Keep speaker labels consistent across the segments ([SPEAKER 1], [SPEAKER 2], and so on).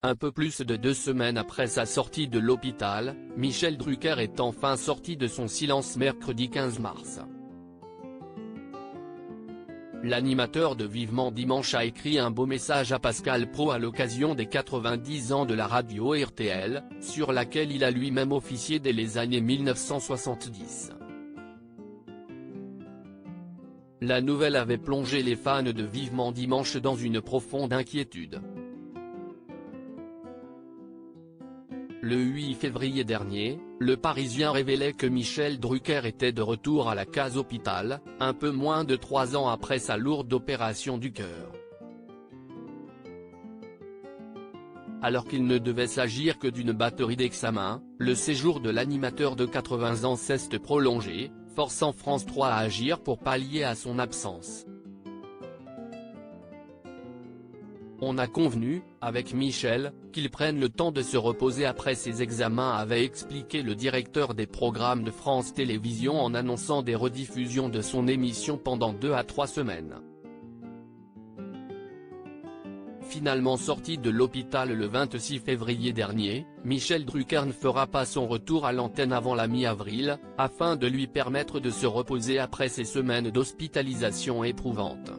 [SPEAKER 1] Un peu plus de 2 semaines après sa sortie de l'hôpital, Michel Drucker est enfin sorti de son silence mercredi 15 mars. L'animateur de Vivement Dimanche a écrit un beau message à Pascal Praud à l'occasion des 90 ans de la radio RTL, sur laquelle il a lui-même officié dès les années 1970. La nouvelle avait plongé les fans de Vivement Dimanche dans une profonde inquiétude. Le 8 février dernier, Le Parisien révélait que Michel Drucker était de retour à la case hôpital, un peu moins de 3 ans après sa lourde opération du cœur. Alors qu'il ne devait s'agir que d'une batterie d'examens, le séjour de l'animateur de 80 ans s'est prolongé, forçant France 3 à agir pour pallier à son absence. On a convenu, avec Michel, qu'il prenne le temps de se reposer après ses examens, avait expliqué le directeur des programmes de France Télévisions en annonçant des rediffusions de son émission pendant 2 à 3 semaines. Finalement sorti de l'hôpital le 26 février dernier, Michel Drucker ne fera pas son retour à l'antenne avant la mi-avril, afin de lui permettre de se reposer après ces semaines d'hospitalisation éprouvantes.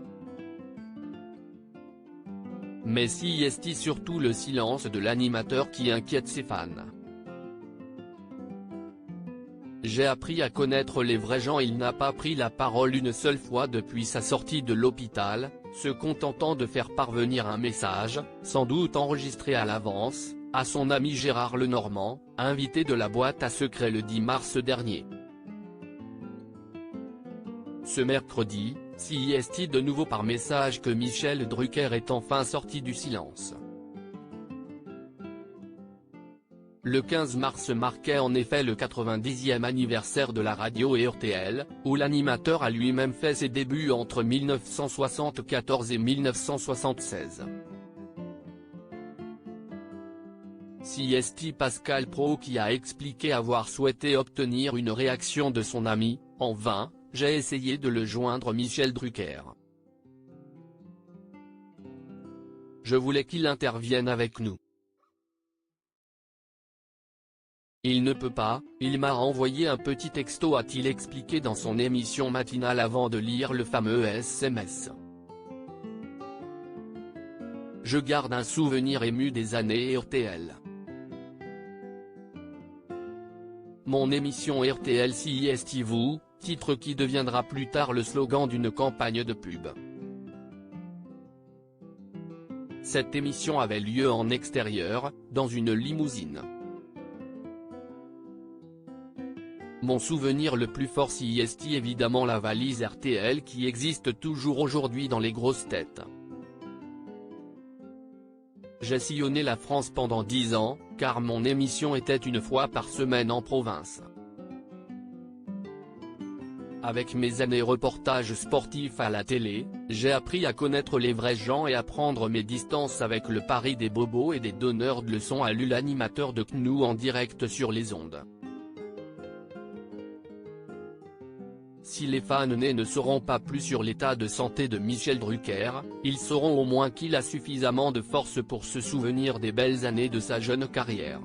[SPEAKER 1] Mais si est surtout le silence de l'animateur qui inquiète ses fans. J'ai appris à connaître les vrais gens. Il n'a pas pris la parole une seule fois depuis sa sortie de l'hôpital, se contentant de faire parvenir un message, sans doute enregistré à l'avance, à son ami Gérard Lenormand, invité de la boîte à secrets le 10 mars dernier. Ce mercredi, c'est de nouveau par message que Michel Drucker est enfin sorti du silence. Le 15 mars marquait en effet le 90e anniversaire de la radio et RTL, où l'animateur a lui-même fait ses débuts entre 1974 et 1976. C'est Pascal Praud qui a expliqué avoir souhaité obtenir une réaction de son ami, en vain. J'ai essayé de le joindre Michel Drucker. Je voulais qu'il intervienne avec nous. Il ne peut pas, il m'a envoyé un petit texto, a-t-il expliqué dans son émission matinale avant de lire le fameux SMS. Je garde un souvenir ému des années RTL. Mon émission RTL c'est vous, titre qui deviendra plus tard le slogan d'une campagne de pub. Cette émission avait lieu en extérieur, dans une limousine. Mon souvenir le plus fort c'est évidemment la valise RTL qui existe toujours aujourd'hui dans les grosses têtes. J'ai sillonné la France pendant 10 ans, car mon émission était une fois par semaine en province. Avec mes années reportages sportifs à la télé, j'ai appris à connaître les vrais gens et à prendre mes distances avec le pari des bobos et des donneurs de leçons, a lu l'animateur de CNU en direct sur les ondes. Si les fans ne sauront pas plus sur l'état de santé de Michel Drucker, ils sauront au moins qu'il a suffisamment de force pour se souvenir des belles années de sa jeune carrière.